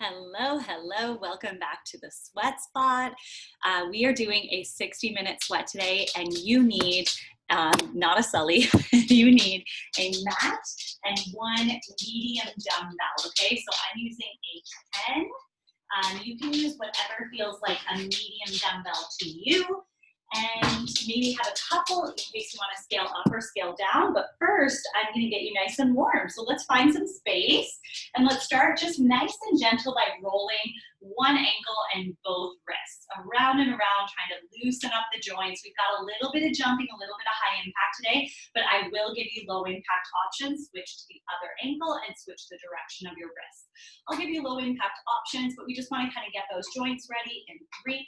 Hello, hello. Welcome back to the Sweat Spot. We are doing a 60-minute sweat today, and you need not a sully, you need a mat and one medium dumbbell, okay? So I'm using a 10. You can use whatever feels like a medium dumbbell to you, and maybe have a couple in case you want to scale up or scale down. But first, I'm going to get you nice and warm. So let's find some space, and let's start just nice and gentle by rolling one ankle and both wrists around and around, trying to loosen up the joints. We've got a little bit of jumping, a little bit of high impact today, but I will give you low impact options. Switch to the other ankle and switch the direction of your wrist. I'll give you low impact options, but we just want to kind of get those joints ready in 3,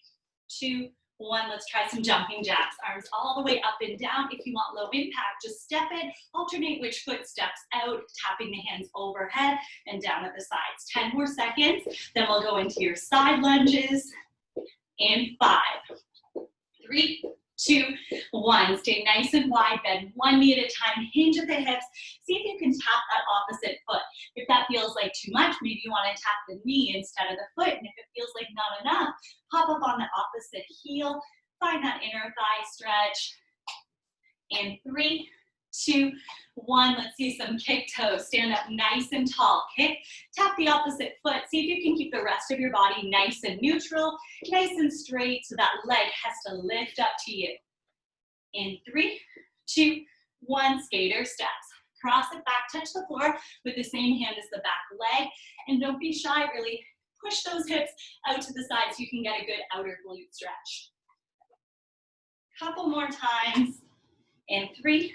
2, 1, let's try some jumping jacks. Arms all the way up and down. If you want low impact, just step it. Alternate which foot steps out, tapping the hands overhead and down at the sides. 10 more seconds. Then we'll go into your side lunges in 5, 3, 2, 1. Stay nice and wide. Bend one knee at a time. Hinge at the hips. See if you can tap that opposite foot. If that feels like too much, maybe you want to tap the knee instead of the foot. And if it feels like not enough, hop up on the opposite heel. Find that inner thigh stretch. In 3, 2, 1. Let's see some kick toes. Stand up nice and tall. Kick. Tap the opposite foot. See if you can keep the rest of your body nice and neutral, nice and straight, so that leg has to lift up to you. In 3, 2, 1. Skater steps. Cross it back, touch the floor with the same hand as the back leg. And don't be shy, really push those hips out to the side so you can get a good outer glute stretch. Couple more times. In 3,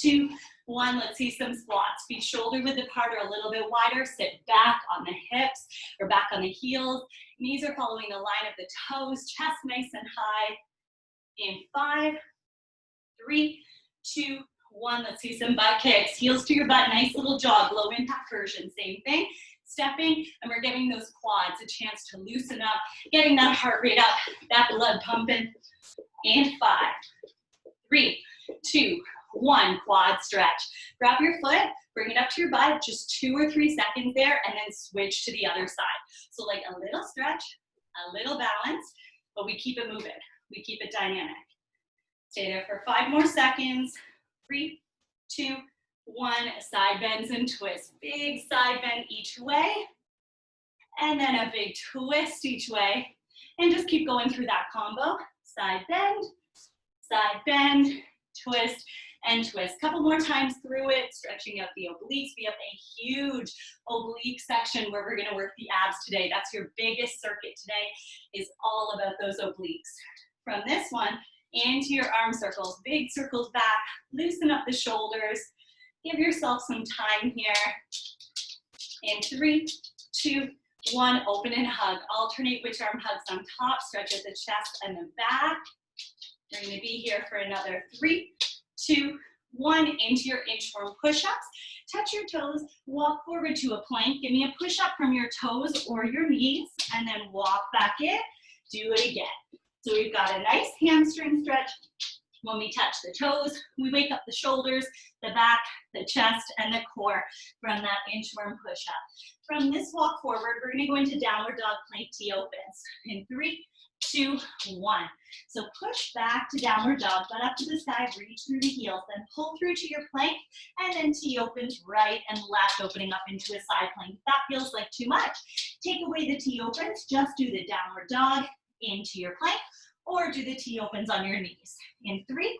2, 1. Let's see some squats. Feet shoulder width apart or a little bit wider. Sit back on the hips or back on the heels. Knees are following the line of the toes. Chest nice and high. In 5, 3, 2, 1. Let's see some butt kicks. Heels to your butt. Nice little jog. Low impact version. Same thing. Stepping, and we're giving those quads a chance to loosen up, getting that heart rate up, that blood pumping. In 5, 3, 2, 1. Quad stretch. Grab your foot, bring it up to your butt, just 2 or 3 seconds there, and then switch to the other side. So like a little stretch, a little balance, but we keep it moving. We keep it dynamic. Stay there for 5 more seconds. 3, 2, 1. Side bends and twists. Big side bend each way, and then a big twist each way. And just keep going through that combo. Side bend, twist, and twist. Couple more times through it, stretching out the obliques. We have a huge oblique section where we're going to work the abs today. That's your biggest circuit today, is all about those obliques. From this one, into your arm circles. Big circles back. Loosen up the shoulders. Give yourself some time here. In 3, 2, 1. Open and hug. Alternate which arm hugs on top. Stretch at the chest and the back. We're going to be here for another 3, 2, 1. Into your inchworm push-ups. Touch your toes. Walk forward to a plank. Give me a push-up from your toes or your knees, and then walk back in. Do it again. So we've got a nice hamstring stretch. When we touch the toes, we wake up the shoulders, the back, the chest, and the core from that inchworm push-up. From this walk forward, we're going to go into downward dog plank T opens. In 3, 2, 1. So push back to downward dog, butt up to the side, reach through the heels, then pull through to your plank, and then T opens right and left, opening up into a side plank. If that feels like too much, take away the T opens, just do the downward dog into your plank, or do the T opens on your knees. In 3,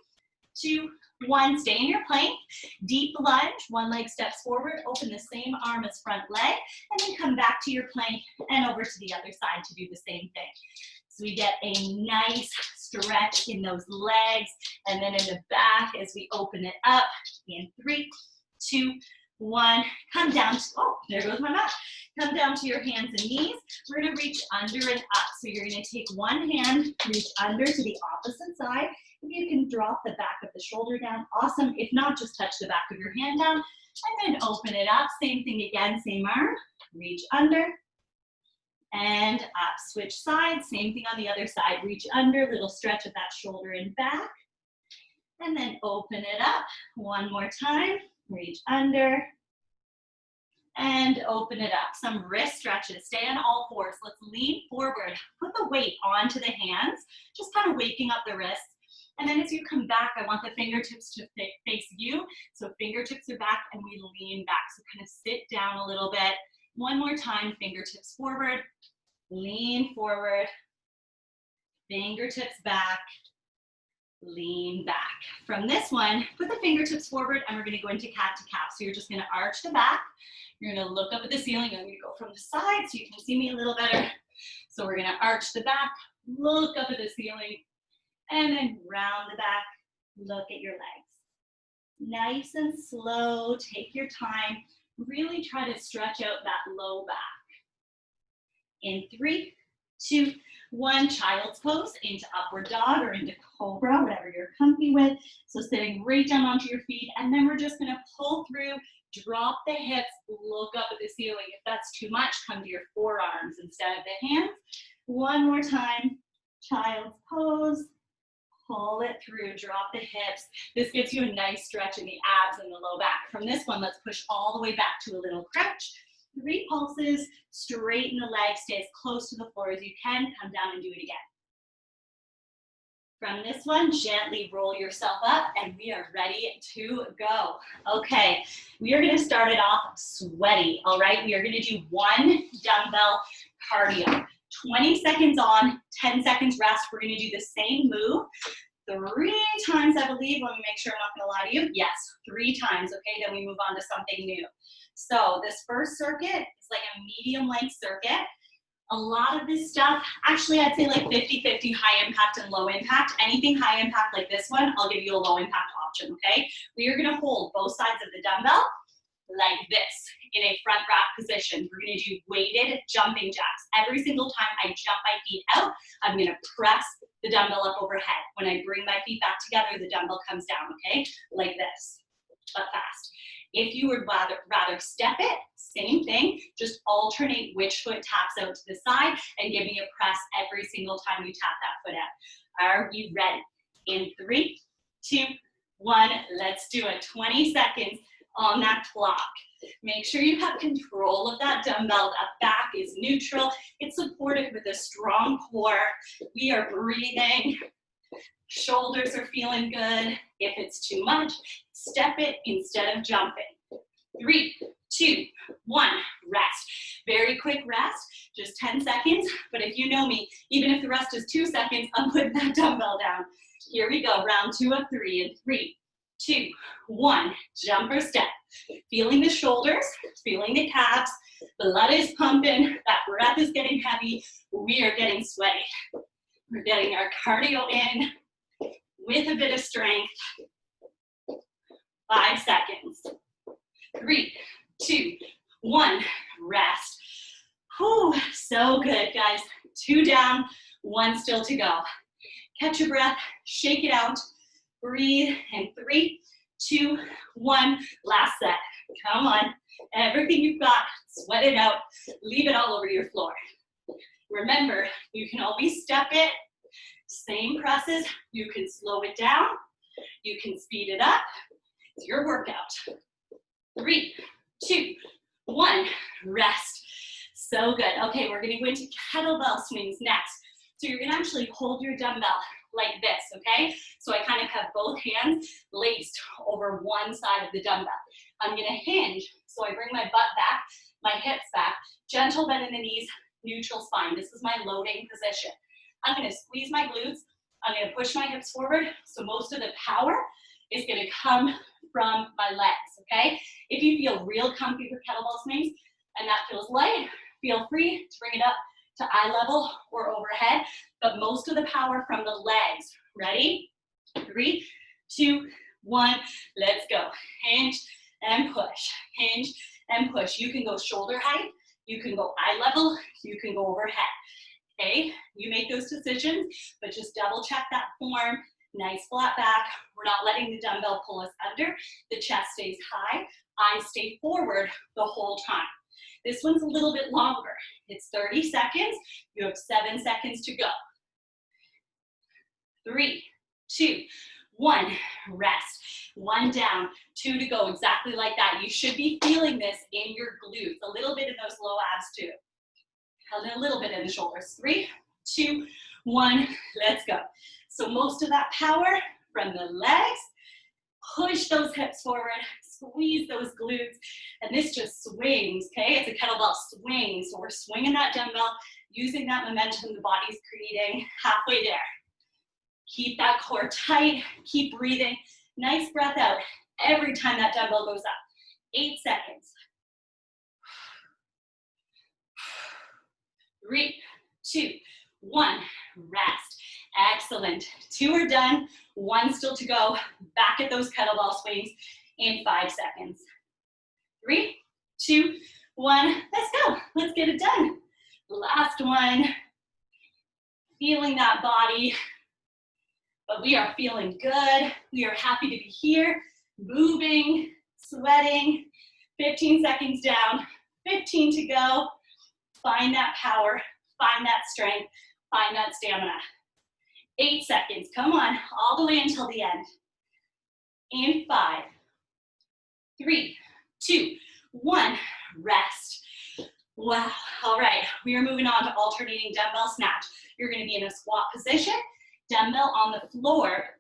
2, 1, stay in your plank. Deep lunge, one leg steps forward, open the same arm as front leg, and then come back to your plank and over to the other side to do the same thing. So we get a nice stretch in those legs, and then in the back as we open it up. In 3, 2, 1, come down to, oh, there goes my mat. Come down to your hands and knees. We're going to reach under and up. So you're going to take one hand, reach under to the opposite side. If you can drop the back of the shoulder down, awesome. If not, just touch the back of your hand down and then open it up. Same thing again, same arm. Reach under and up. Switch sides. Same thing on the other side. Reach under, little stretch of that shoulder and back. And then open it up. One more time. Reach under and open it up. Some wrist stretches. Stay on all fours. Let's lean forward. Put the weight onto the hands, just kind of waking up the wrists. And then as you come back, I want the fingertips to face you. So fingertips are back and we lean back. So kind of sit down a little bit. One more time, fingertips forward, lean forward, fingertips back, lean back. From this one, put the fingertips forward and we're gonna go into cat to calf. So you're just gonna arch the back. You're gonna look up at the ceiling. I'm gonna go from the side so you can see me a little better. So we're gonna arch the back, look up at the ceiling, and then round the back, look at your legs. Nice and slow, take your time. Really try to stretch out that low back. In 3, 2, 1, child's pose into upward dog or into cobra, whatever you're comfy with. So sitting right down onto your feet, and then we're just gonna pull through, drop the hips, look up at the ceiling. If that's too much, come to your forearms instead of the hands. One more time, child's pose. Pull it through, drop the hips. This gives you a nice stretch in the abs and the low back. From this one, let's push all the way back to a little crouch. 3 pulses, straighten the legs, stay as close to the floor as you can. Come down and do it again. From this one, gently roll yourself up and we are ready to go. Okay, we are gonna start it off sweaty, all right? We are gonna do 1 dumbbell cardio. 20 seconds on, 10 seconds rest. We're gonna do the same move 3 times, I believe. Let me make sure I'm not gonna lie to you. Yes, 3 times, okay? Then we move on to something new. So this first circuit is like a medium length circuit. A lot of this stuff, actually I'd say like 50-50 high impact and low impact. Anything high impact like this one, I'll give you a low impact option, okay? We are gonna hold both sides of the dumbbell like this in a front rack position. We're gonna do weighted jumping jacks. Every single time I jump my feet out, I'm gonna press the dumbbell up overhead. When I bring my feet back together, the dumbbell comes down, okay? Like this, but fast. If you would rather step it, same thing, just alternate which foot taps out to the side and give me a press every single time you tap that foot out. Are you ready? In 3, 2, 1, let's do it. 20 seconds on that clock. Make sure you have control of that dumbbell. That back is neutral. It's supported with a strong core. We are breathing. Shoulders are feeling good. If it's too much, step it instead of jumping. 3, 2, 1, rest. Very quick rest, just 10 seconds. But if you know me, even if the rest is 2 seconds, I'm putting that dumbbell down. Here we go, round 2 of 3 in 3, 2, 1, jump or step. Feeling the shoulders, feeling the calves, blood is pumping, that breath is getting heavy, we are getting sweaty. We're getting our cardio in with a bit of strength. 5 seconds. 3, 2, 1, rest. Whew, so good, guys. 2 down, 1 still to go. Catch your breath, shake it out, breathe, and 3, 2, 1, last set. Come on, everything you've got, sweat it out, leave it all over your floor. Remember, you can always step it, same presses, you can slow it down, you can speed it up, it's your workout. 3, 2, 1, rest. So good. Okay, we're gonna go into kettlebell swings next. So you're gonna actually hold your dumbbell like this, okay? So I kind of have both hands laced over one side of the dumbbell. I'm gonna hinge, so I bring my butt back, my hips back, gentle bend in the knees, neutral spine. This is my loading position. I'm gonna squeeze my glutes, I'm gonna push my hips forward, so most of the power is gonna come from my legs, okay? If you feel real comfy with kettlebell swings and that feels light, feel free to bring it up to eye level or overhead, but most of the power from the legs. Ready? 3, 2, 1, let's go. Hinge and push, hinge and push. You can go shoulder height, you can go eye level, you can go overhead, okay? You make those decisions, but just double check that form. Nice flat back. We're not letting the dumbbell pull us under. The chest stays high. Eyes stay forward the whole time. This one's a little bit longer. It's 30 seconds. You have 7 seconds to go. 3, 2, 1, rest. 1 down, 2 to go, exactly like that. You should be feeling this in your glutes, a little bit in those low abs too. And a little bit in the shoulders. 3, 2, 1, let's go. So most of that power from the legs, push those hips forward, squeeze those glutes, and this just swings, okay? It's a kettlebell swing, so we're swinging that dumbbell, using that momentum the body's creating, halfway there. Keep that core tight, keep breathing. Nice breath out every time that dumbbell goes up. 8 seconds. 3, 2, 1, rest. Excellent. 2 are done, 1 still to go. Back at those kettlebell swings in 5 seconds. 3, 2, 1, let's go. Let's get it done. Last one. Feeling that body, but we are feeling good. We are happy to be here, moving, sweating. 15 seconds down, 15 to go. Find that power, find that strength, find that stamina. 8 seconds, come on, all the way until the end. In 5, 3, 2, 1, rest. Wow, all right, we are moving on to alternating dumbbell snatch. You're gonna be in a squat position, dumbbell on the floor.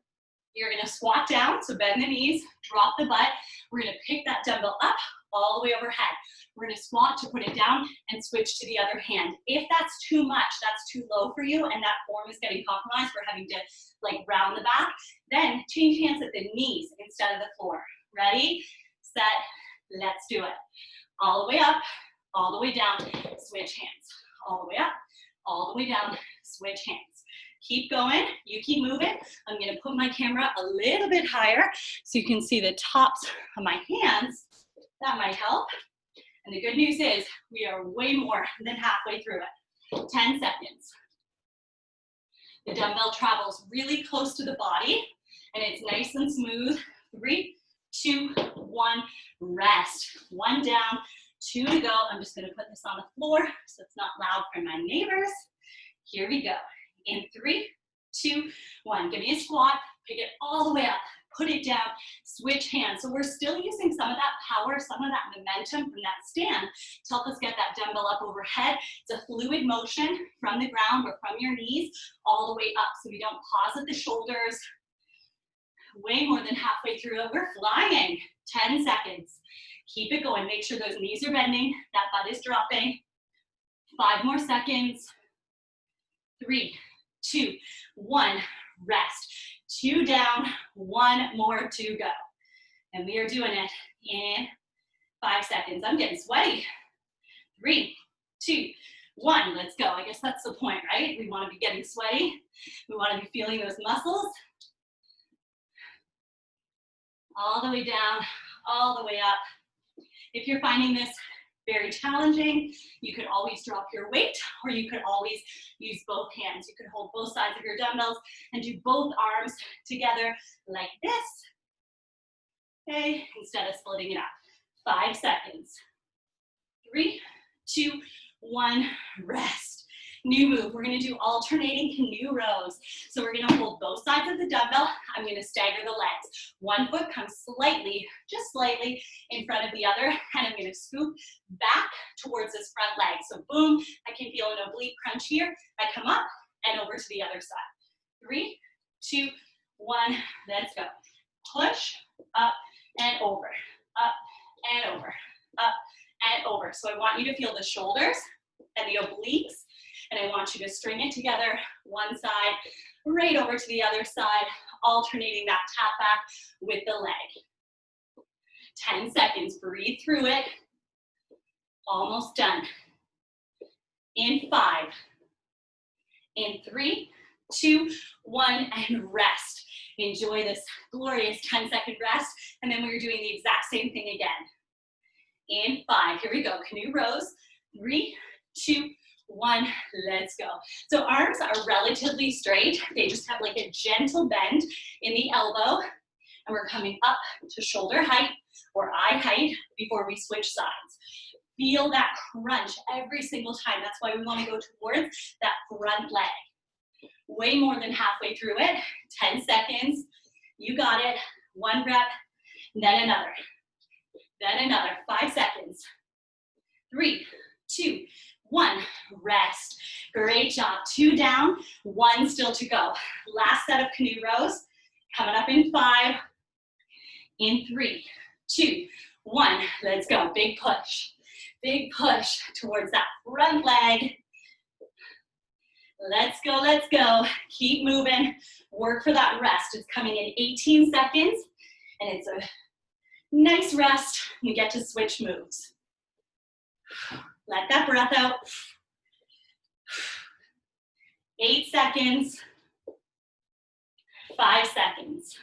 You're gonna squat down, so bend the knees, drop the butt. We're gonna pick that dumbbell up all the way overhead. We're gonna squat to put it down and switch to the other hand. If that's too much, that's too low for you, and that form is getting compromised, we're having to like round the back, then change hands at the knees instead of the floor. Ready, set, let's do it. All the way up, all the way down, switch hands. All the way up, all the way down, switch hands. Keep going, you keep moving. I'm gonna put my camera a little bit higher so you can see the tops of my hands. That might help. And the good news is we are way more than halfway through it. 10 seconds. The dumbbell travels really close to the body and it's nice and smooth. 3, 2, 1, rest. 1 down, 2 to go. I'm just gonna put this on the floor so it's not loud for my neighbors. Here we go. In 3, 2, 1. Give me a squat, pick it all the way up, put it down, switch hands. So we're still using some of that power, some of that momentum from that stand to help us get that dumbbell up overhead. It's a fluid motion from the ground or from your knees all the way up. So we don't pause at the shoulders. Way more than halfway through it. We're flying. 10 seconds. Keep it going. Make sure those knees are bending, that butt is dropping. 5 more seconds. 3, 2, 1, rest. 2 down, 1 more to go. And we are doing it in 5 seconds. I'm getting sweaty. 3, 2, 1, let's go. I guess that's the point, right? We want to be getting sweaty. We want to be feeling those muscles. All the way down, all the way up. If you're finding this very challenging, you could always drop your weight, or you could always use both hands. You could hold both sides of your dumbbells and do both arms together like this, okay, instead of splitting it up. 5 seconds. 3, 2, 1, rest. New move, we're gonna do alternating canoe rows. So we're gonna hold both sides of the dumbbell. I'm gonna stagger the legs. One foot comes slightly, just slightly in front of the other, and I'm gonna scoop back towards this front leg. So boom, I can feel an oblique crunch here. I come up and over to the other side. 3, 2, 1, let's go. Push, up and over, up and over, up and over. So I want you to feel the shoulders and the obliques, and I want you to string it together, one side, right over to the other side, alternating that tap back with the leg. 10 seconds, breathe through it. Almost done. In 5, in 3, 2, 1, and rest. Enjoy this glorious 10-second rest, and then we're doing the exact same thing again. In 5, here we go, canoe rows. 3, 2, 1, let's go. So arms are relatively straight. They just have like a gentle bend in the elbow, and we're coming up to shoulder height or eye height before we switch sides. Feel that crunch every single time. That's why we want to go towards that front leg. Way more than halfway through it. 10 seconds. You got it. One rep, then another. Then another. 5 seconds. 3, 2, 1. Rest. Great job. 2 down, 1 still to go. Last set of canoe rows. Coming up in 5, in 3, 2, 1. Let's go. Big push. Big push towards that front leg. Let's go, let's go. Keep moving. Work for that rest. It's coming in 18 seconds, and it's a nice rest. You get to switch moves. Let that breath out. 8 seconds. 5 seconds.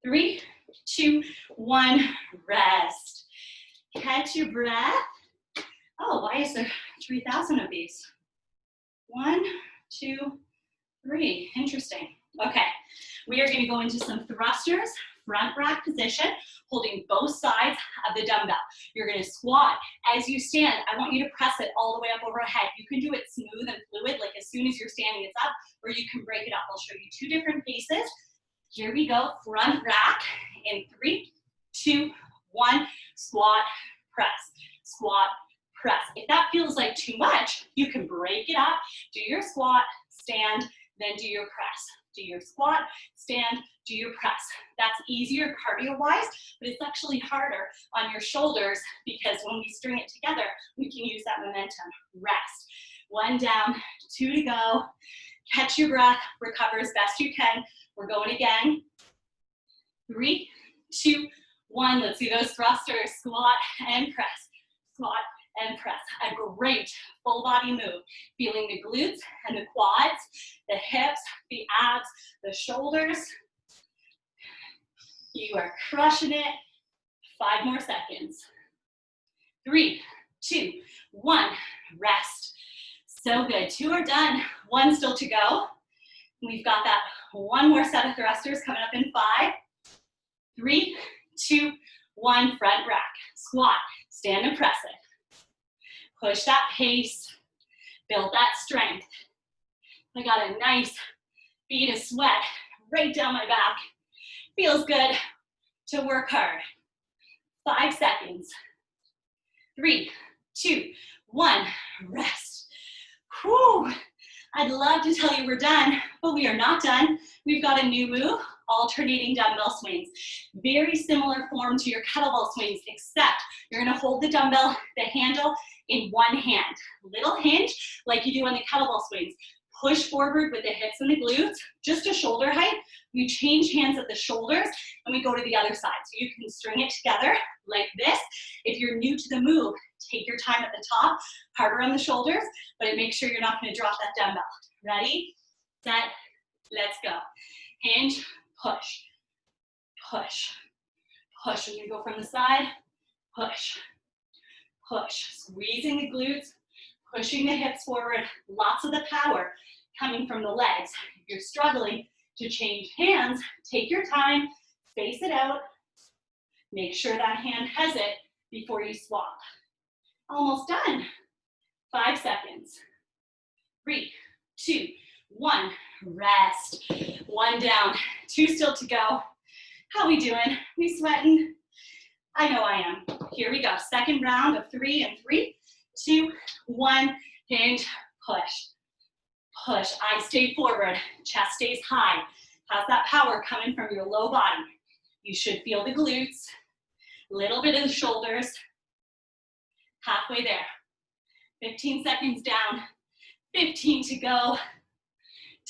3, 2, 1. Rest. Catch your breath. Oh, why is there 3,000 of these? 1, 2, 3. Interesting. Okay, we are going to go into some thrusters, front rack position, holding both sides of the dumbbell. You're going to squat. As you stand, I want you to press it all the way up overhead. You can do it smooth and fluid, like as soon as you're standing, it's up, or you can break it up. I'll show you 2 different paces. Here we go. Front rack in 3, 2, 1. Squat, press, squat, press. If that feels like too much, you can break it up. Do your squat, stand, then do your press. Do your squat, stand, do your press. That's easier cardio-wise, but it's actually harder on your shoulders because when we string it together, we can use that momentum. Rest. 1 down, 2 to go. Catch your breath, recover as best you can. We're going again. 3, 2, 1. Let's see those thrusters. Squat and press. Squat and press. A great full body move. Feeling the glutes and the quads, the hips, the abs, the shoulders. You are crushing it. 5 more seconds. 3, 2, 1. Rest. So good. 2 are done. 1 still to go. We've got that 1 more set of thrusters coming up in 5, 3, 2, 1. Front rack. Squat. Stand and press it. Push that pace, build that strength. I got a nice bead of sweat right down my back. Feels good to work hard. 5 seconds. 3, 2, 1. Rest. Whew. I'd love to tell you we're done, but we are not done. We've got a new move, alternating dumbbell swings. Very similar form to your kettlebell swings, except you're gonna hold the dumbbell, the handle, in one hand. Little hinge, like you do on the kettlebell swings. Push forward with the hips and the glutes, just to shoulder height. We change hands at the shoulders, and we go to the other side. So you can string it together like this. If you're new to the move, take your time at the top, harder on the shoulders, but make sure you're not gonna drop that dumbbell. Ready, set, let's go. Hinge, push, push, push. We're gonna go from the side, push, push. Squeezing the glutes, pushing the hips forward. Lots of the power coming from the legs. If you're struggling to change hands, take your time, space it out. Make sure that hand has it before you swap. Almost done. 5 seconds. 3, 2, 1. Rest. 1 down, 2 still to go. How we doing? We sweating? I know I am. Here we go. Second round of 3 and 3, 2, 1. Hinge, push. Push. Eyes stay forward. Chest stays high. How's that power coming from your low body? You should feel the glutes. Little bit of the shoulders. Halfway there. 15 seconds down. 15 to go.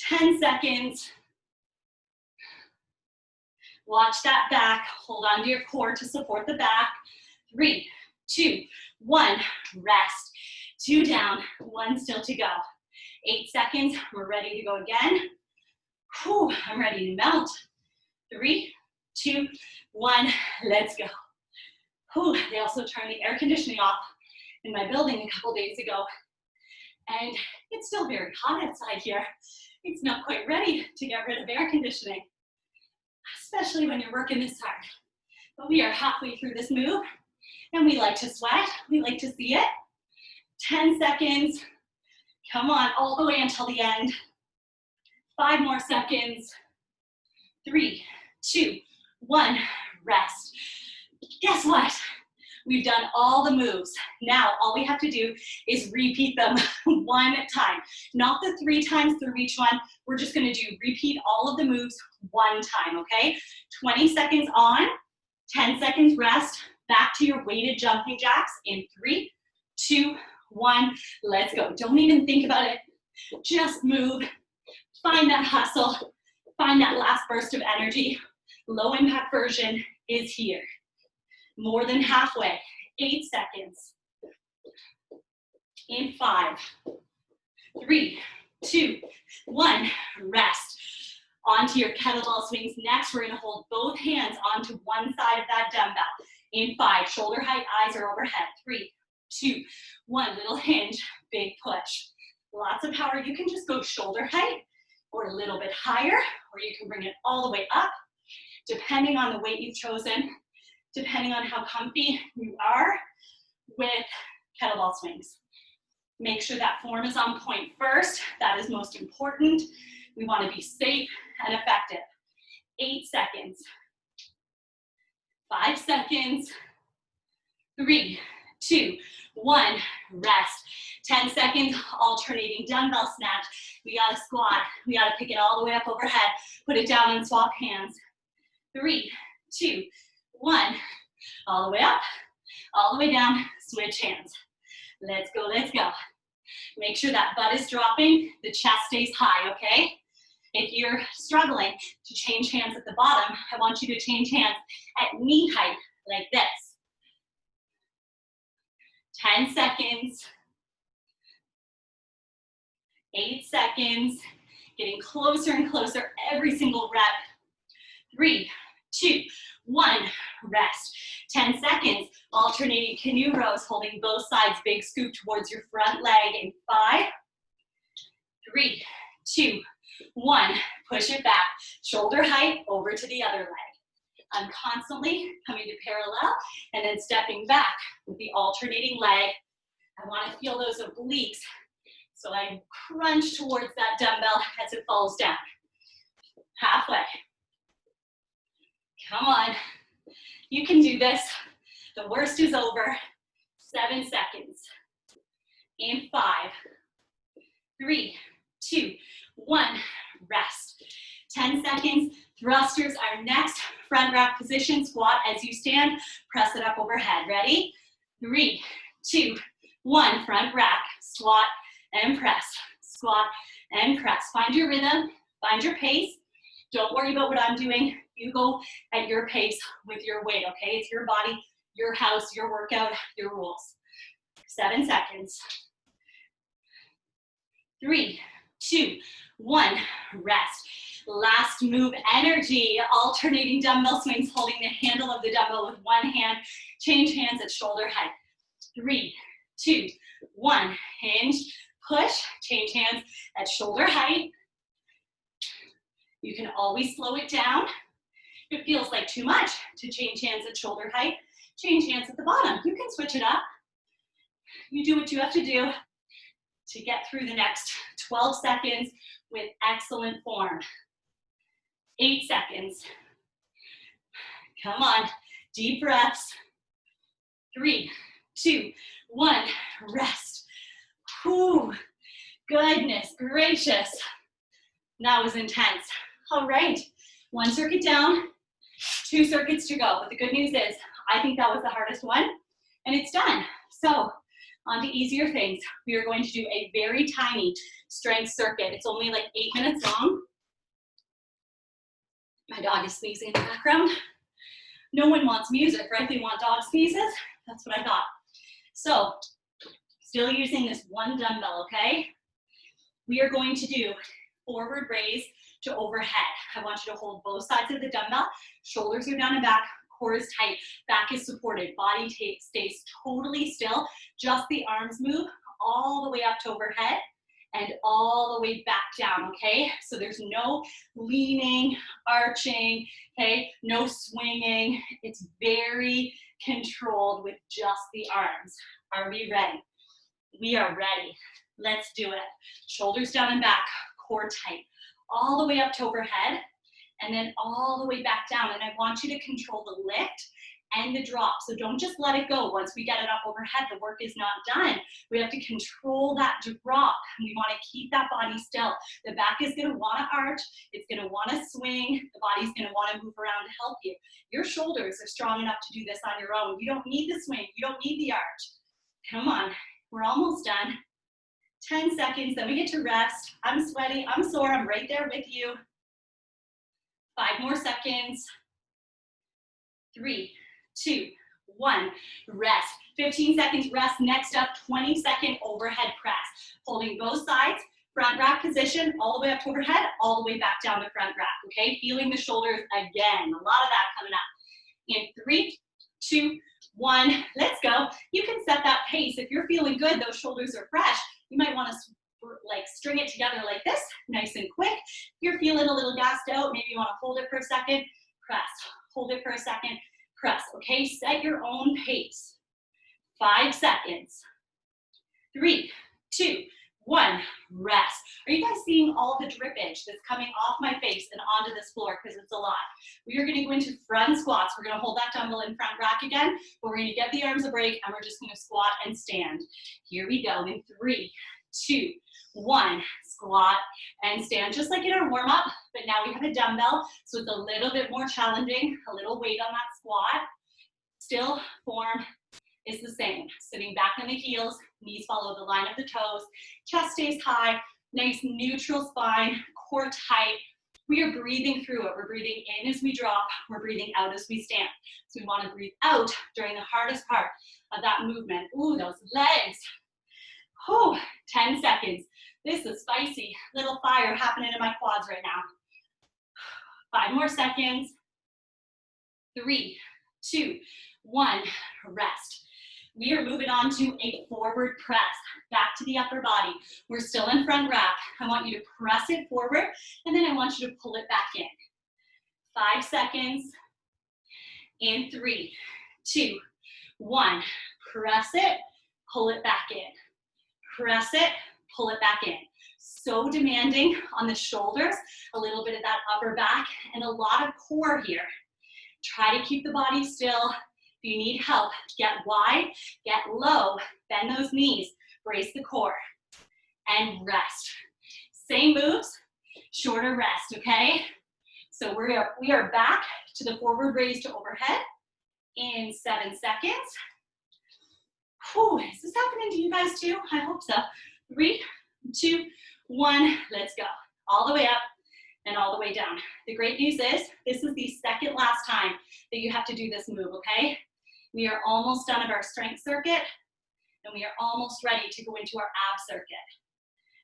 10 seconds. Watch that back. Hold on to your core to support the back. 3, 2, 1. Rest. 2 down. 1 still to go. 8 seconds. We're ready to go again. Whew, I'm ready to melt. 3, 2, 1. Let's go. Whew, they also turned the air conditioning off in my building a couple days ago. And it's still very hot outside here. It's not quite ready to get rid of air conditioning, especially when you're working this hard. But we are halfway through this move, and we like to sweat. We like to see it. 10 seconds. Come on, all the way until the end. 5 more seconds. 3, 2, 1, rest. Guess what? We've done all the moves. Now, all we have to do is repeat them one time. Not the 3 times through each one. We're just gonna repeat all of the moves one time, okay? 20 seconds on, 10 seconds rest, back to your weighted jumping jacks in 3, 2, 1, let's go. Don't even think about it. Just move. Find that hustle. Find that last burst of energy. Low impact version is here. More than halfway. 8 seconds. In 5, 3, 2, 1, rest. Onto your kettlebell swings. Next, we're gonna hold both hands onto one side of that dumbbell. In 5, shoulder height, eyes are overhead. 3, 2, 1, little hinge, big push. Lots of power. You can just go shoulder height or a little bit higher, or you can bring it all the way up, depending on the weight you've chosen, depending on how comfy you are with kettlebell swings. Make sure that form is on point first. That is most important. We want to be safe and effective. 8 seconds. 5 seconds. 3, 2, 1, rest. 10 seconds, alternating dumbbell snatch. We gotta squat. We gotta pick it all the way up overhead. Put it down and swap hands. 3, 2, 1. All the way up, all the way down, switch hands. Let's go, let's go. Make sure that butt is dropping, the chest stays high, okay? If you're struggling to change hands at the bottom, I want you to change hands at knee height, like this. 10 seconds. 8 seconds. Getting closer and closer every single rep. 3, 2, 1, rest. 10 seconds, alternating canoe rows, holding both sides, big scoop towards your front leg in 5, 3, 2, 1, push it back, shoulder height over to the other leg. I'm constantly coming to parallel and then stepping back with the alternating leg. I want to feel those obliques, so I crunch towards that dumbbell as it falls down. Halfway. Come on. You can do this. The worst is over. 7 seconds. In 5, 3, 2, 1, rest. 10 seconds. Thrusters are next. Front rack position. Squat as you stand. Press it up overhead. Ready? 3, 2, 1. Front rack. Squat and press. Squat and press. Find your rhythm. Find your pace. Don't worry about what I'm doing. You go at your pace with your weight, okay? It's your body, your house, your workout, your rules. 7 seconds. 3, 2, 1, rest. Last move, energy. Alternating dumbbell swings, holding the handle of the dumbbell with one hand. Change hands at shoulder height. 3, 2, 1, hinge, push, change hands at shoulder height. You can always slow it down. If it feels like too much to change hands at shoulder height, change hands at the bottom. You can switch it up. You do what you have to do to get through the next 12 seconds with excellent form. 8 seconds. Come on, deep breaths. 3, 2, 1, rest. Whew, goodness gracious. That was intense. All right, 1 circuit down, 2 circuits to go. But the good news is, I think that was the hardest one, and it's done. So, on to easier things. We are going to do a very tiny strength circuit. It's only like 8 minutes long. My dog is sneezing in the background. No one wants music, right? They want dog sneezes. That's what I thought. So, still using this one dumbbell, okay? We are going to do forward raise to overhead. I want you to hold both sides of the dumbbell. Shoulders go down and back. Core is tight. Back is supported. Body stays totally still. Just the arms move all the way up to overhead and all the way back down, okay? So there's no leaning, arching, okay? No swinging. It's very controlled with just the arms. Are we ready? We are ready. Let's do it. Shoulders down and back, core tight. All the way up to overhead. and then all the way back down. And I want you to control the lift and the drop. So don't just let it go. Once we get it up overhead, the work is not done. We have to control that drop. We want to keep that body still. The back is going to want to arch. It's going to want to swing. The body's going to want to move around to help you. Your shoulders are strong enough to do this on your own. You don't need the swing. You don't need the arch. Come on. We're almost done. 10 seconds, then we get to rest. I'm sweaty. I'm sore. I'm right there with you. 5 more seconds. 3, 2, 1, rest. 15 seconds rest. Next up, 20-second overhead press. Holding both sides, front rack position, all the way up to overhead, all the way back down to front rack, okay? Feeling the shoulders again. A lot of that coming up. In 3, 2, 1, let's go. You can set that pace. If you're feeling good, those shoulders are fresh, you might want to like string it together like this, nice and quick. If you're feeling a little gassed out, maybe you want to hold it for a second, press. Hold it for a second, press, okay? Set your own pace. 5 seconds. 3, 2, 1, rest. Are you guys seeing all the drippage that's coming off my face and onto this floor? Because it's a lot. We are going to go into front squats. We're going to hold that dumbbell in front rack again, but we're going to give the arms a break and we're just going to squat and stand. Here we go in 3, 2, 1, squat and stand, just like in our warm-up, but now we have a dumbbell, so it's a little bit more challenging, a little weight on that squat. Still, form is the same. Sitting back on the heels, knees follow the line of the toes, chest stays high, nice neutral spine, core tight. We are breathing through it. We're breathing in as we drop, we're breathing out as we stand. So we want to breathe out during the hardest part of that movement. Ooh, those legs. Whew, 10 seconds. This is spicy. Little fire happening in my quads right now. 5 more seconds. 3, 2, 1, rest. We are moving on to a forward press, back to the upper body. We're still in front rack. I want you to press it forward, and then I want you to pull it back in. 5 seconds. In 3, 2, 1, press it, pull it back in. Press it, pull it back in. So demanding on the shoulders, a little bit of that upper back, and a lot of core here. Try to keep the body still. If you need help, get wide, get low, bend those knees, brace the core, and rest. Same moves, shorter rest, okay? So we are back to the forward raise to overhead in 7 seconds. Whew, is this happening to you guys too? I hope so. 3, 2, 1, let's go. All the way up and all the way down. The great news is this is the second last time that you have to do this move, okay? We are almost done of our strength circuit, and we are almost ready to go into our ab circuit.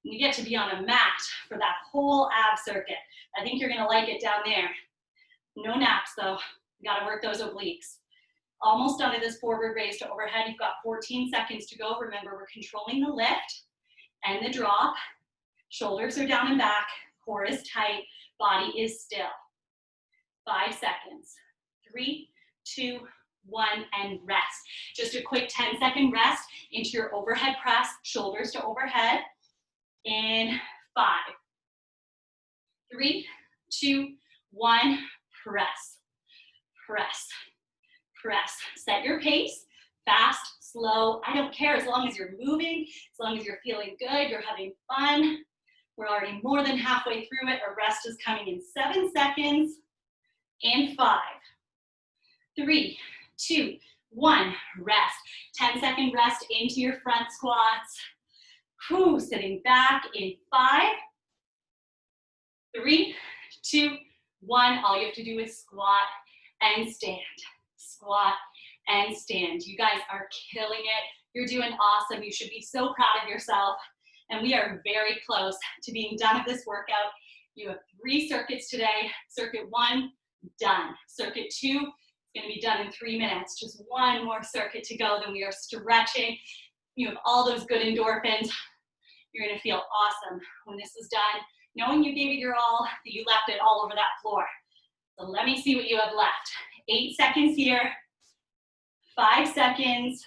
We get to be on a mat for that whole ab circuit. I think you're gonna like it down there. No naps though. We gotta work those obliques. Almost done with this forward raise to overhead. You've got 14 seconds to go. Remember, we're controlling the lift and the drop. Shoulders are down and back. Core is tight. Body is still. 5 seconds. 3, 2, 1, and rest. Just a quick 10-second rest into your overhead press. Shoulders to overhead. In 5, 3, 2, 1, press. Press. Press. Set your pace, fast, slow, I don't care, as long as you're moving, as long as you're feeling good, you're having fun. We're already more than halfway through it. Our rest is coming in 7 seconds. In 5, 3, 2, 1, rest. 10-second rest into your front squats. Whew, sitting back in 5, 3, 2, 1. All you have to do is squat and stand. Squat and stand. You guys are killing it. You're doing awesome. You should be so proud of yourself. And we are very close to being done with this workout. You have 3 circuits today. Circuit 1, done. Circuit 2 is going to be done in 3 minutes. Just 1 more circuit to go. Then we are stretching. You have all those good endorphins. You're going to feel awesome when this is done, knowing you gave it your all, that you left it all over that floor. So let me see what you have left. 8 seconds here. 5 seconds.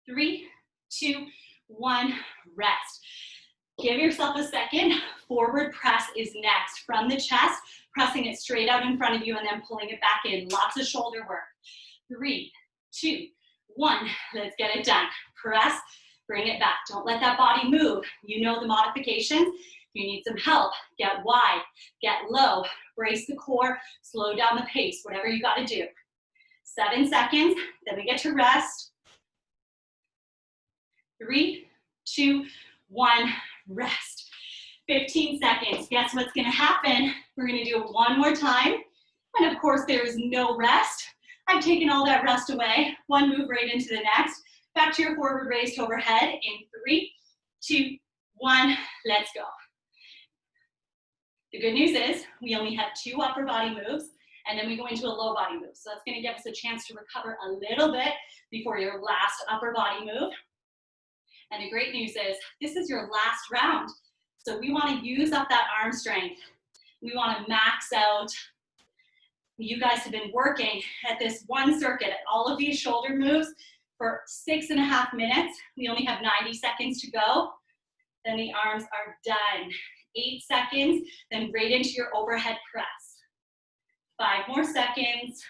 3, 2, 1, rest. Give yourself a second. Forward press is next. From the chest, pressing it straight out in front of you and then pulling it back in. Lots of shoulder work. 3, 2, 1. Let's get it done. Press, bring it back. Don't let that body move. You know the modifications. If you need some help, get wide, get low, brace the core, slow down the pace, whatever you got to do. 7 seconds, then we get to rest. 3, 2, 1, rest. 15 seconds. Guess what's going to happen? We're going to do it one more time. And of course, there is no rest. I've taken all that rest away. One move right into the next. Back to your forward raised overhead in 3, 2, 1. Let's go. The good news is we only have 2 upper body moves, and then we go into a low body move. So that's going to give us a chance to recover a little bit before your last upper body move. And the great news is this is your last round. So we want to use up that arm strength. We want to max out. You guys have been working at this one circuit, at all of these shoulder moves for 6.5 minutes. We only have 90 seconds to go. Then the arms are done. 8 seconds, then right into your overhead press. 5 more seconds.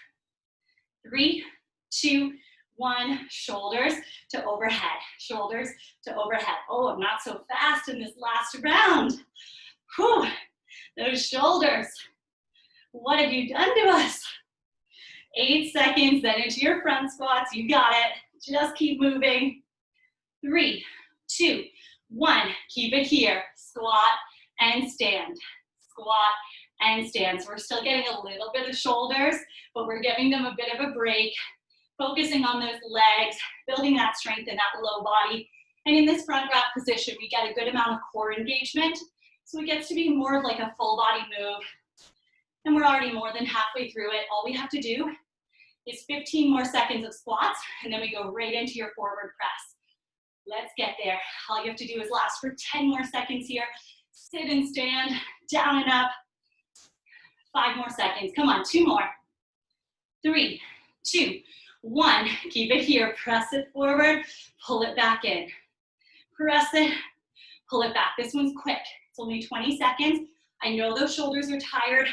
3, 2, 1. Shoulders to overhead. Shoulders to overhead. Oh, I'm not so fast in this last round. Whew, those shoulders. What have you done to us? 8 seconds, then into your front squats. You got it. Just keep moving. 3, 2, 1. Keep it here. Squat and stand. Squat and stand. So we're still getting a little bit of shoulders, but we're giving them a bit of a break. Focusing on those legs, building that strength in that low body. And in this front wrap position, we get a good amount of core engagement. So it gets to be more of like a full body move. And we're already more than halfway through it. All we have to do is 15 more seconds of squats, and then we go right into your forward press. Let's get there. All you have to do is last for 10 more seconds here. Sit and stand, down and up. 5 more seconds. Come on, 2 more. 3, 2, 1. Keep it here. Press it forward, pull it back in. Press it, pull it back. This one's quick. It's only 20 seconds. I know those shoulders are tired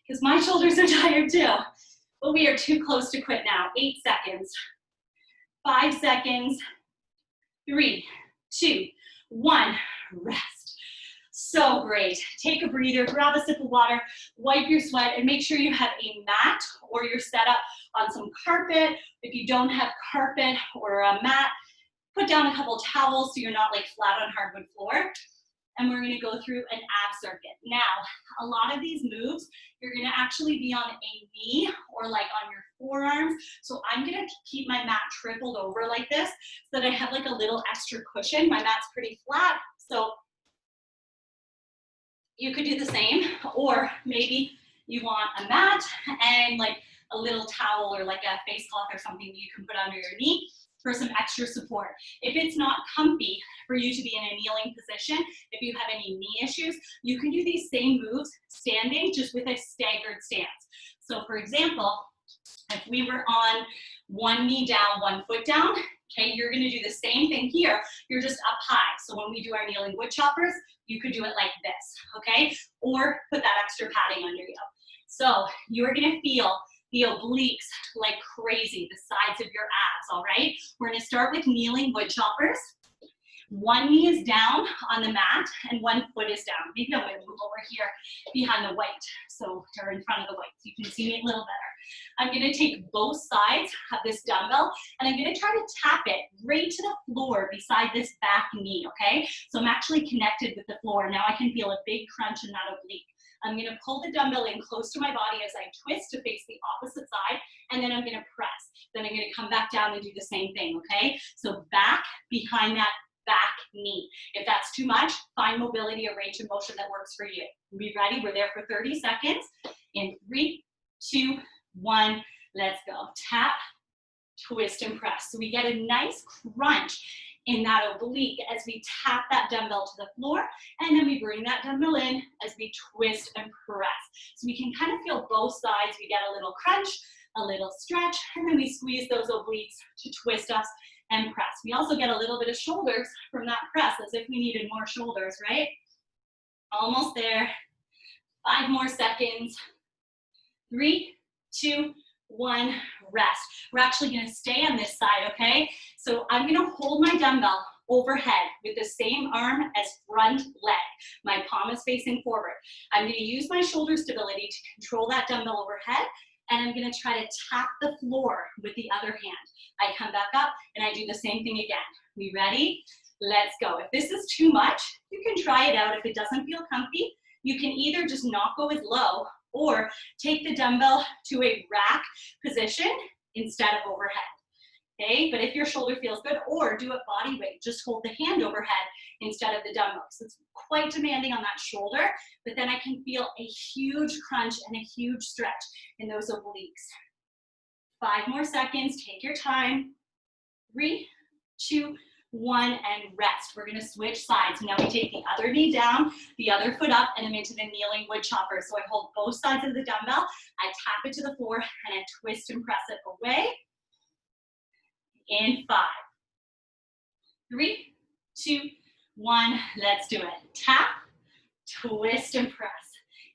because my shoulders are tired too. But we are too close to quit now. 8 seconds. 5 seconds. 3, 2, 1. Rest. So great. Take a breather, grab a sip of water, wipe your sweat, and make sure you have a mat or you're set up on some carpet. If you don't have carpet or a mat, put down a couple towels so you're not like flat on hardwood floor. And we're going to go through an ab circuit. Now, a lot of these moves, you're going to actually be on a knee or like on your forearms. So I'm going to keep my mat tripled over like this so that I have like a little extra cushion. My mat's pretty flat, so you could do the same, or maybe you want a mat and like a little towel or like a face cloth or something you can put under your knee for some extra support. If it's not comfy for you to be in a kneeling position, if you have any knee issues, you can do these same moves standing, just with a staggered stance. So for example, if we were on one knee down, 1 foot down, okay, you're gonna do the same thing here. You're just up high. So when we do our kneeling wood choppers, you could do it like this, okay? Or put that extra padding under you. So you're gonna feel the obliques like crazy, the sides of your abs, all right? We're gonna start with kneeling wood choppers. 1 knee is down on the mat and 1 foot is down. Maybe I'm gonna move over here behind the white, so or in front of the white, so you can see me a little better. I'm gonna take both sides of this dumbbell and I'm gonna try to tap it right to the floor beside this back knee, okay? So I'm actually connected with the floor. Now I can feel a big crunch in that oblique. I'm gonna pull the dumbbell in close to my body as I twist to face the opposite side, and then I'm gonna press. Then I'm gonna come back down and do the same thing, okay? So back behind that back knee. If that's too much, find mobility or range of motion that works for you. Be ready, we're there for 30 seconds. In 3, 2, 1, let's go. Tap, twist, and press. So we get a nice crunch in that oblique as we tap that dumbbell to the floor, and then we bring that dumbbell in as we twist and press. So we can kind of feel both sides. We get a little crunch, a little stretch, and then we squeeze those obliques to twist us and press. We also get a little bit of shoulders from that press, as if we needed more shoulders, right? Almost there. 5 more seconds. 3, 2, 1, rest. We're actually gonna stay on this side, okay? So I'm gonna hold my dumbbell overhead with the same arm as front leg. My palm is facing forward. I'm gonna use my shoulder stability to control that dumbbell overhead, and I'm gonna try to tap the floor with the other hand. I come back up and I do the same thing again. We ready? Let's go. If this is too much, you can try it out. If it doesn't feel comfy, you can either just not go as low or take the dumbbell to a rack position instead of overhead. Okay, but if your shoulder feels good, or do it body weight, just hold the hand overhead instead of the dumbbell. So it's quite demanding on that shoulder, but then I can feel a huge crunch and a huge stretch in those obliques. 5 more seconds, take your time. 3, 2, 1, and rest. We're gonna switch sides. Now we take the other knee down, the other foot up, and I'm into the kneeling wood chopper. So I hold both sides of the dumbbell, I tap it to the floor, and I twist and press it away. In 5, 3, 2, 1, let's do it. Tap, twist, and press.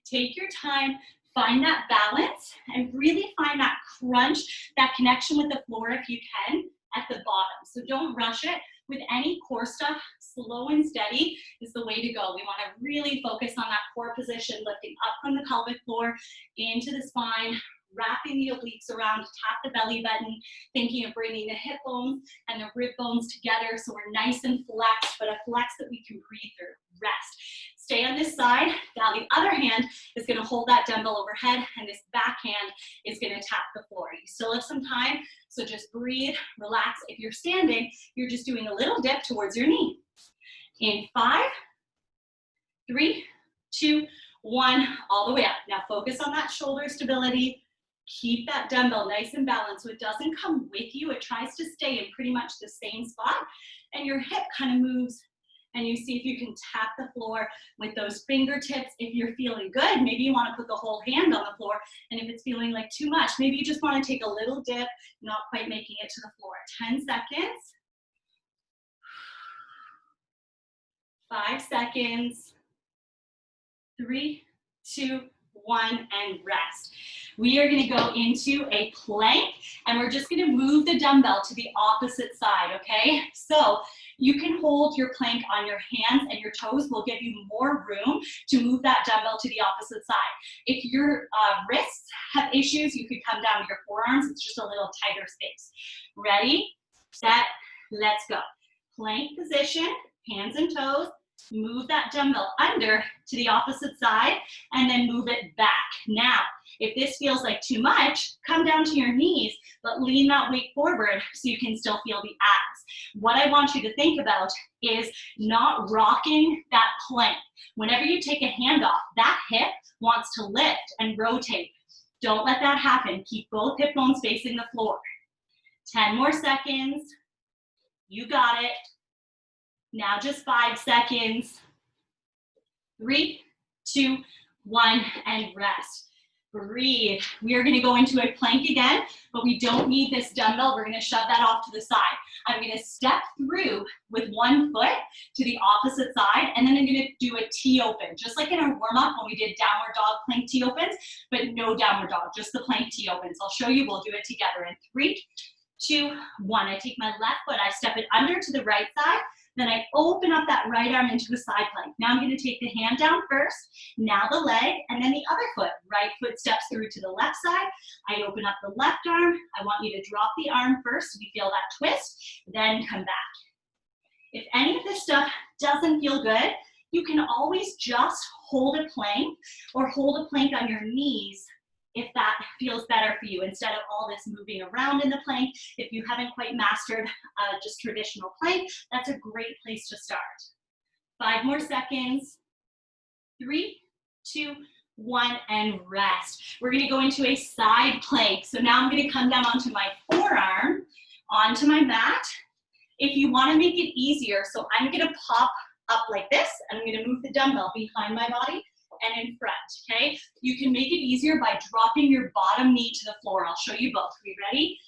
Take your time, find that balance, and really find that crunch, that connection with the floor if you can, at the bottom. So don't rush it. With any core stuff, slow and steady is the way to go. We want to really focus on that core position, lifting up from the pelvic floor, into the spine, wrapping the obliques around to tap the belly button, thinking of bringing the hip bones and the rib bones together so we're nice and flexed, but a flex that we can breathe through. Rest. Stay on this side. Now the other hand is going to hold that dumbbell overhead, and this back hand is going to tap the floor. You still have some time, so just breathe, relax. If you're standing, you're just doing a little dip towards your knee. In 5, 3, 2, 1, all the way up. Now focus on that shoulder stability. Keep that dumbbell nice and balanced so it doesn't come with you. It tries to stay in pretty much the same spot, and your hip kind of moves, and you see if you can tap the floor with those fingertips. If you're feeling good, maybe you want to put the whole hand on the floor, and if it's feeling like too much, maybe you just want to take a little dip, not quite making it to the floor. 10 seconds. 5 seconds. 3, 2, 1, and rest. We are going to go into a plank, and we're just going to move the dumbbell to the opposite side, okay? So you can hold your plank on your hands, and your toes will give you more room to move that dumbbell to the opposite side. If your wrists have issues, you could come down to your forearms. It's just a little tighter space. Ready, set, let's go. Plank position, hands and toes. Move that dumbbell under to the opposite side, and then move it back. Now, if this feels like too much, come down to your knees, but lean that weight forward so you can still feel the abs. What I want you to think about is not rocking that plank. Whenever you take a hand off, that hip wants to lift and rotate. Don't let that happen. Keep both hip bones facing the floor. 10 more seconds. You got it. Now just 5 seconds. 3, 2, 1, and rest. Breathe. We are going to go into a plank again, but we don't need this dumbbell. We're going to shove that off to the side. I'm going to step through with one foot to the opposite side, and then I'm going to do a T-open, just like in our warm-up when we did downward dog plank T-opens, but no downward dog, just the plank T-opens. I'll show you. We'll do it together in 3, 2, 1. I take my left foot, I step it under to the right side, then I open up that right arm into a side plank. Now I'm going to take the hand down first, now the leg, and then the other foot. Right foot steps through to the left side. I open up the left arm. I want you to drop the arm first so we feel that twist, then come back. If any of this stuff doesn't feel good, you can always just hold a plank or hold a plank on your knees if that feels better for you, instead of all this moving around in the plank. If you haven't quite mastered just traditional plank, that's a great place to start. 5 more seconds. 3, 2, 1, and rest. We're gonna go into a side plank. So now I'm gonna come down onto my forearm, onto my mat. If you wanna make it easier, so I'm gonna pop up like this, and I'm gonna move the dumbbell behind my body and in front, okay? You can make it easier by dropping your bottom knee to the floor. I'll show you both. Are you ready?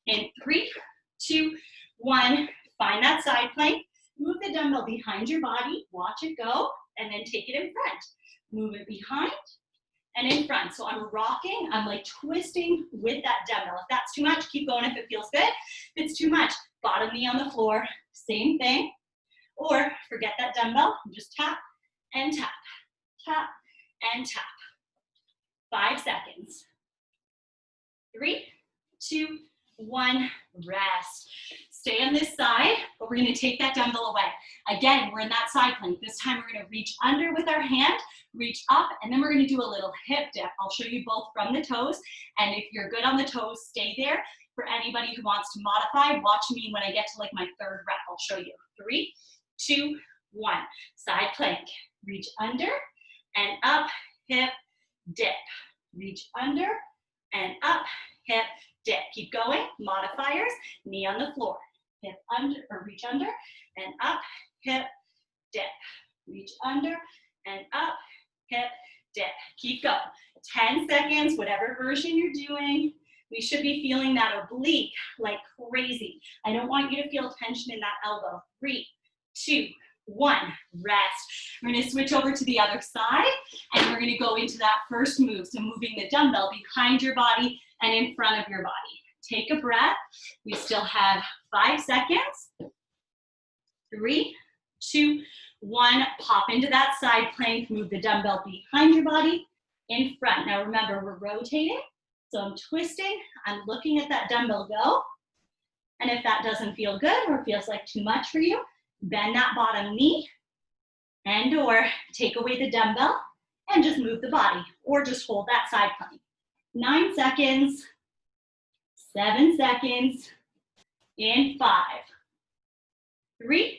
In 3, 2, 1, find that side plank. Move the dumbbell behind your body, watch it go, and then take it in front. Move it behind, and in front. So I'm rocking, I'm like twisting with that dumbbell. If that's too much, keep going if it feels good. If it's too much, bottom knee on the floor, same thing. Or forget that dumbbell, just tap and tap, tap and tap. 5 seconds. 3, 2, 1, rest. Stay on this side, but we're gonna take that dumbbell away. Again, we're in that side plank. This time we're gonna reach under with our hand, reach up, and then we're gonna do a little hip dip. I'll show you both from the toes, and if you're good on the toes, stay there. For anybody who wants to modify, watch me when I get to like my 3rd rep. I'll show you. 3, 2, 1. Side plank. Reach under and up, hip, dip. Reach under and up, hip, dip. Keep going. Modifiers. Knee on the floor. Hip under, or reach under and up, hip, dip. Reach under and up, hip, dip. Keep going. 10 seconds, whatever version you're doing. We should be feeling that oblique like crazy. I don't want you to feel tension in that elbow. 3, 2, 1, rest. We're gonna switch over to the other side, and we're gonna go into that first move. So moving the dumbbell behind your body and in front of your body. Take a breath. We still have 5 seconds. 3, 2, 1, pop into that side plank. Move the dumbbell behind your body, in front. Now remember, we're rotating. So I'm twisting, I'm looking at that dumbbell go. And if that doesn't feel good or feels like too much for you, bend that bottom knee and or take away the dumbbell and just move the body or just hold that side plank. 9 seconds, 7 seconds, in 5, 3,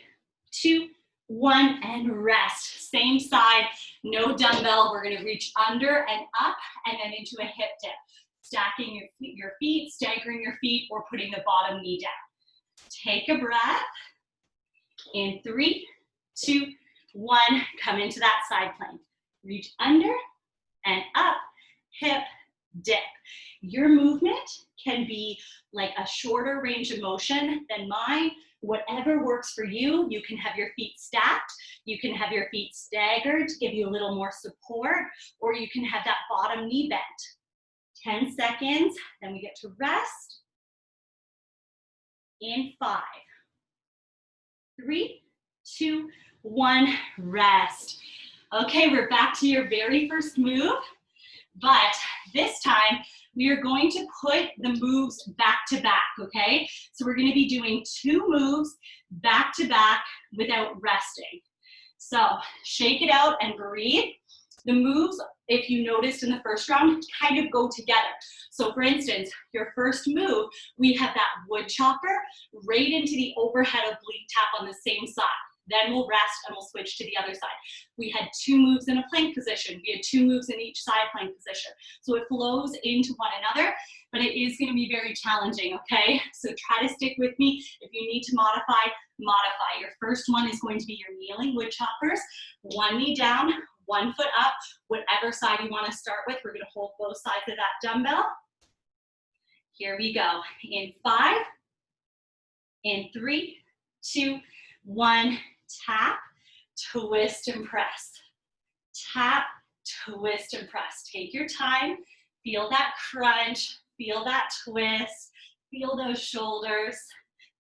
2, 1, and rest. Same side, no dumbbell. We're gonna reach under and up and then into a hip dip. Stacking your feet, staggering your feet, or putting the bottom knee down. Take a breath. In 3, 2, 1, come into that side plank. Reach under and up, hip, dip. Your movement can be like a shorter range of motion than mine. Whatever works for you. You can have your feet stacked. You can have your feet staggered to give you a little more support, or you can have that bottom knee bent. 10 seconds, then we get to rest. In 5, 3, 2, 1, rest. Okay, we're back to your very first move, but this time we are going to put the moves back to back, okay? So we're gonna be doing 2 moves back to back without resting. So shake it out and breathe. The moves, if you noticed in the first round, kind of go together. So for instance, your first move, we have that wood chopper right into the overhead oblique tap on the same side. Then we'll rest and we'll switch to the other side. We had 2 moves in a plank position. We had 2 moves in each side plank position. So it flows into one another, but it is gonna be very challenging, okay? So try to stick with me. If you need to modify, modify. Your first one is going to be your kneeling wood choppers. 1 knee down, 1 foot up, whatever side you wanna start with. We're gonna hold both sides of that dumbbell. Here we go. In 5, in 3, 2, 1, tap, twist and press. Tap, twist and press. Take your time, feel that crunch, feel that twist, feel those shoulders.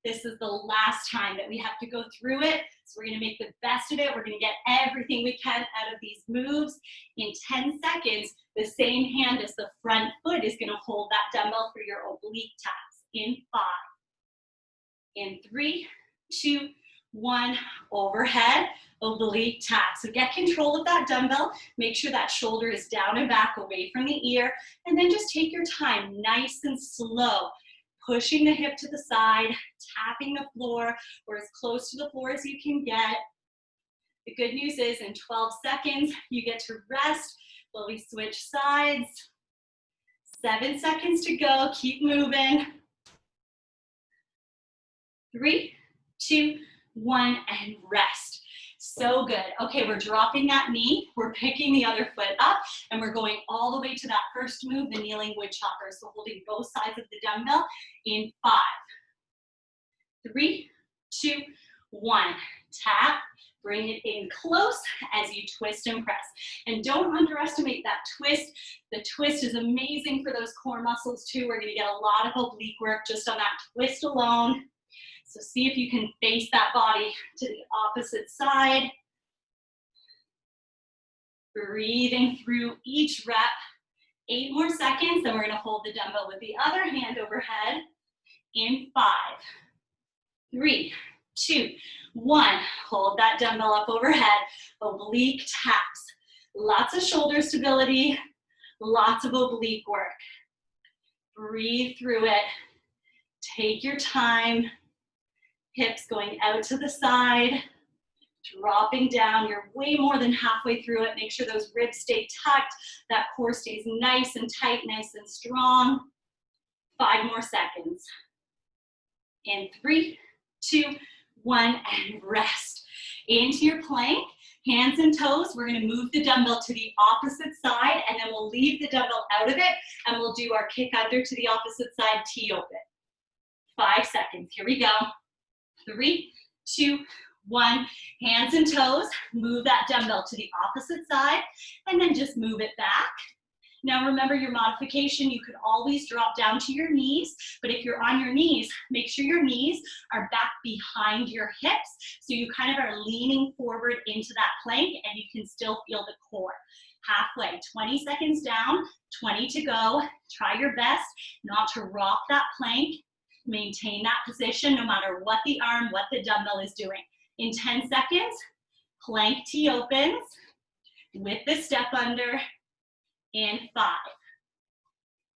This is the last time that we have to go through it. So we're gonna make the best of it. We're gonna get everything we can out of these moves. In 10 seconds, the same hand as the front foot is gonna hold that dumbbell for your oblique taps. In 5, in 3, 2, 1, overhead, oblique tap. So get control of that dumbbell. Make sure that shoulder is down and back away from the ear. And then just take your time, nice and slow. Pushing the hip to the side, tapping the floor, or as close to the floor as you can get. The good news is in 12 seconds, you get to rest while we switch sides. 7 seconds to go, keep moving. 3, 2, 1, and rest. So good. Okay, we're dropping that knee, we're picking the other foot up, and we're going all the way to that first move, the kneeling wood chopper. So holding both sides of the dumbbell in 5, 3, 2, 1. Tap, Bring it in close as you twist and press. And don't underestimate that twist. The twist is amazing for those core muscles too. We're gonna get a lot of oblique work just on that twist alone. So see if you can face that body to the opposite side. Breathing through each rep. 8 more seconds, then we're gonna hold the dumbbell with the other hand overhead. In 5, 3, 2, 1. Hold that dumbbell up overhead. Oblique taps. Lots of shoulder stability, lots of oblique work. Breathe through it. Take your time. Hips going out to the side, dropping down. You're way more than halfway through it. Make sure those ribs stay tucked. That core stays nice and tight, nice and strong. 5 more seconds. In 3, 2, 1, and rest. Into your plank, hands and toes. We're gonna move the dumbbell to the opposite side, and then we'll leave the dumbbell out of it, and we'll do our kick under to the opposite side, T open. 5 seconds, here we go. 3, 2, 1, hands and toes. Move that dumbbell to the opposite side, and then just move it back. Now remember your modification, you could always drop down to your knees, but if you're on your knees, make sure your knees are back behind your hips, so you kind of are leaning forward into that plank and you can still feel the core. Halfway, 20 seconds down, 20 to go. Try your best not to rock that plank. Maintain that position no matter what the arm, what the dumbbell is doing. In 10 seconds, plank T opens with the step under. In 5,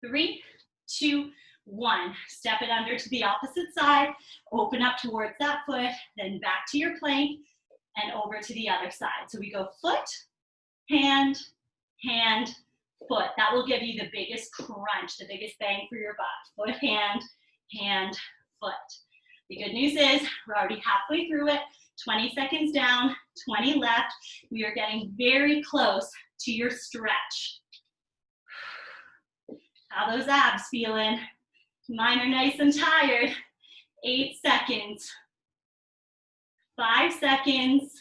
3, 2, 1. Step it under to the opposite side, open up towards that foot, then back to your plank and over to the other side. So we go foot, hand, hand, foot. That will give you the biggest crunch, the biggest bang for your butt. Foot, hand, hand, foot. The good news is we're already halfway through it. 20 seconds down, 20 left. We are getting very close to your stretch. How those abs feeling? Mine are nice and tired. 8 seconds. 5 seconds.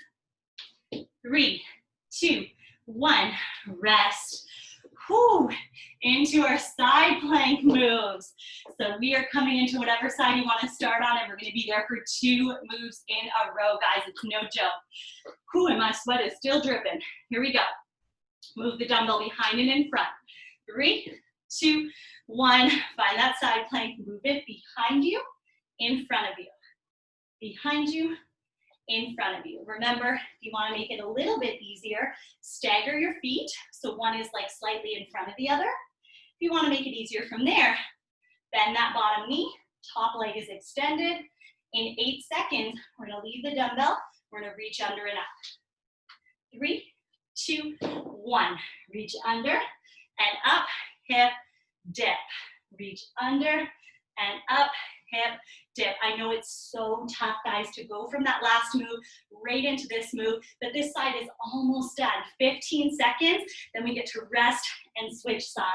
3, 2, 1. Rest. Whew. Into our side plank moves. So we are coming into whatever side you want to start on, and we're going to be there for 2 moves in a row, guys. It's no joke. Whew, and my sweat is still dripping. Here we go. Move the dumbbell behind and in front. 3, 2, 1. Find that side plank. Move it behind you, in front of you. Behind you, in front of you. Remember, if you want to make it a little bit easier, stagger your feet. So one is like slightly in front of the other. If you want to make it easier from there, bend that bottom knee. Top leg is extended. In 8 seconds, we're going to leave the dumbbell. We're going to reach under and up. 3, 2, 1. Reach under and up. Hip, dip. Reach under and up, hip, dip. I know it's so tough, guys, to go from that last move right into this move, but this side is almost done. 15 seconds, then we get to rest and switch sides.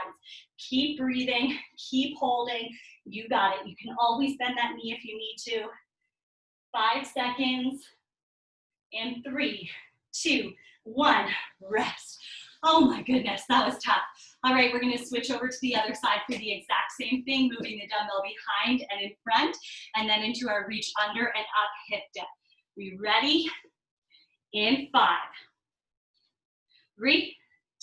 Keep breathing, keep holding. You got it. You can always bend that knee if you need to. 5 seconds. And 3, 2, 1. Rest. Oh my goodness, that was tough. All right, we're gonna switch over to the other side for the exact same thing, moving the dumbbell behind and in front, and then into our reach under and up hip dip. We ready? In 5, 3,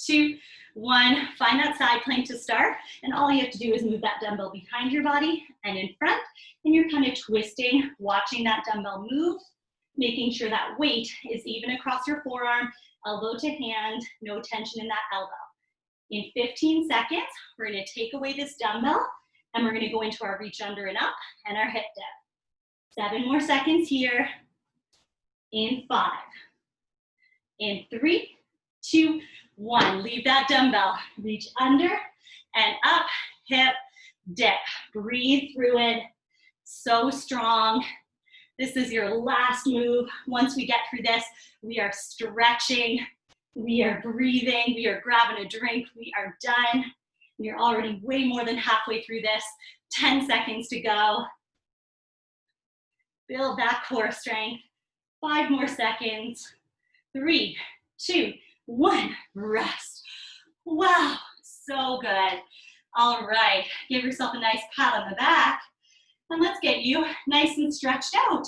2, 1. Find that side plank to start, and all you have to do is move that dumbbell behind your body and in front, and you're kind of twisting, watching that dumbbell move, making sure that weight is even across your forearm, elbow to hand, no tension in that elbow. In 15 seconds, we're going to take away this dumbbell, and we're going to go into our reach under and up and our hip dip. 7 more seconds here. In 5, in 3, 2, 1. Leave that dumbbell. Reach under and up, hip, dip. Breathe through it. So strong. This is your last move. Once we get through this, we are stretching. We are breathing, we are grabbing a drink, we are done. You're already way more than halfway through this. 10 seconds to go. Build that core strength. 5 more seconds. 3, 2, 1, rest. Wow, so good. All right, give yourself a nice pat on the back, and let's get you nice and stretched out.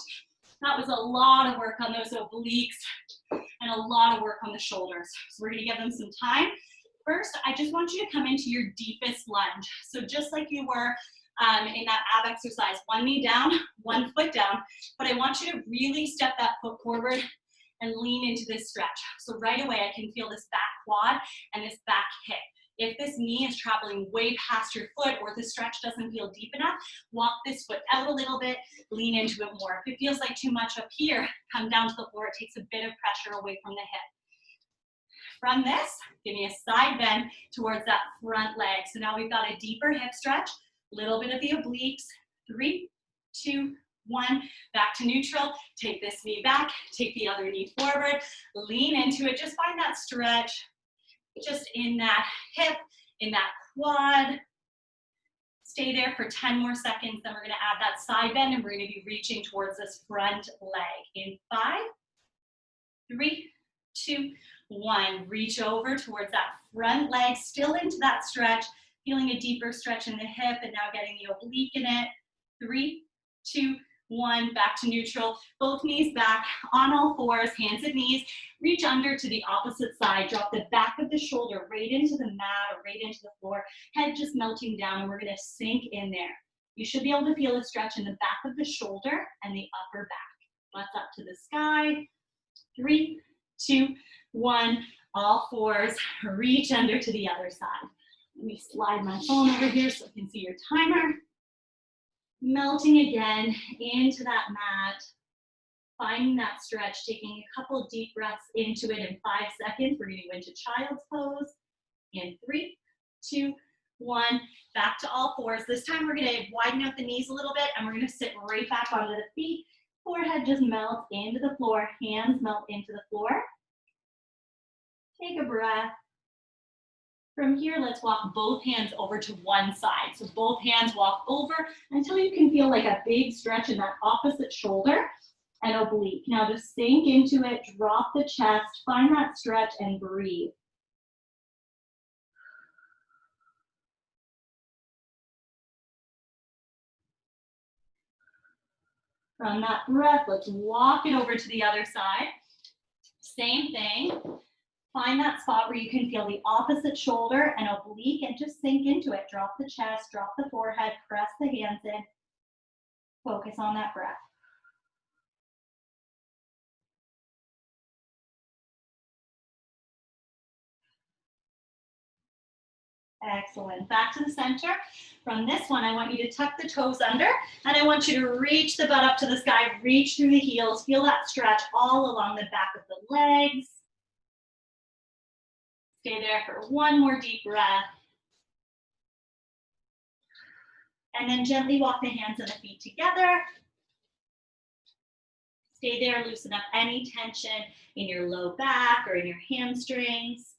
That was a lot of work on those obliques and a lot of work on the shoulders. So we're gonna give them some time. First, I just want you to come into your deepest lunge. So just like you were in that ab exercise, one knee down, one foot down, but I want you to really step that foot forward and lean into this stretch. So right away, I can feel this back quad and this back hip. If this knee is traveling way past your foot or the stretch doesn't feel deep enough, walk this foot out a little bit, lean into it more. If it feels like too much up here, come down to the floor. It takes a bit of pressure away from the hip. From this, give me a side bend towards that front leg. So now we've got a deeper hip stretch, little bit of the obliques. 3, 2, 1, back to neutral. Take this knee back, take the other knee forward, lean into it. Just find that stretch just in that hip, in that quad. Stay there for 10 more seconds. Then we're gonna add that side bend and we're gonna be reaching towards this front leg. In 5, 3, 2, 1. Reach over towards that front leg, still into that stretch, feeling a deeper stretch in the hip and now getting the oblique in it. 3, 2, 1, back to neutral. Both knees back on all fours, hands and knees. Reach under to the opposite side. Drop the back of the shoulder right into the mat or right into the floor. Head just melting down and we're gonna sink in there. You should be able to feel a stretch in the back of the shoulder and the upper back. Butts up to the sky. 3, 2, 1, all fours. Reach under to the other side. Let me slide my phone over here so I can see your timer. Melting again into that mat, finding that stretch, taking a couple deep breaths into it in 5 seconds. We're gonna go into child's pose. In 3, 2, 1, back to all fours. This time we're gonna widen out the knees a little bit and we're gonna sit right back onto the feet. Forehead just melts into the floor, hands melt into the floor. Take a breath. From here, let's walk both hands over to one side. So both hands walk over until you can feel like a big stretch in that opposite shoulder and oblique. Now just sink into it, drop the chest, find that stretch and breathe. From that breath, let's walk it over to the other side. Same thing. Find that spot where you can feel the opposite shoulder and oblique and just sink into it. Drop the chest, drop the forehead, press the hands in. Focus on that breath. Excellent. Back to the center. From this one, I want you to tuck the toes under and I want you to reach the butt up to the sky, reach through the heels, feel that stretch all along the back of the legs. Stay there for one more deep breath. And then gently walk the hands and the feet together. Stay there, loosen up any tension in your low back or in your hamstrings.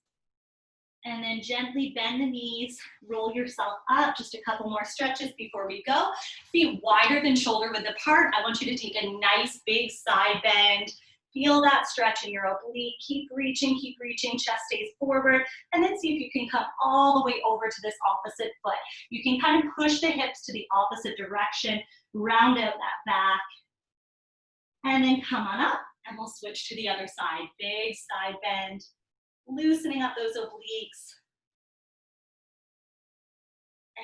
And then gently bend the knees, roll yourself up, just a couple more stretches before we go. Feet wider than shoulder width apart. I want you to take a nice big side bend. Feel that stretch in your oblique. Keep reaching, chest stays forward. And then see if you can come all the way over to this opposite foot. You can kind of push the hips to the opposite direction, round out that back. And then come on up and we'll switch to the other side. Big side bend, loosening up those obliques.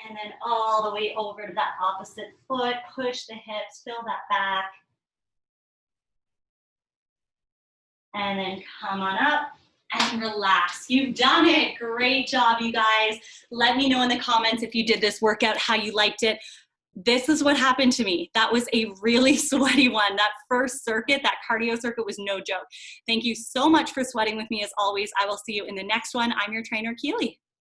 And then all the way over to that opposite foot. Push the hips, fill that back. And then come on up and relax. You've done it. Great job, you guys. Let me know in the comments if you did this workout, how you liked it. This is what happened to me. That was a really sweaty one. That first circuit, that cardio circuit was no joke. Thank you so much for sweating with me as always. I will see you in the next one. I'm your trainer, Keely.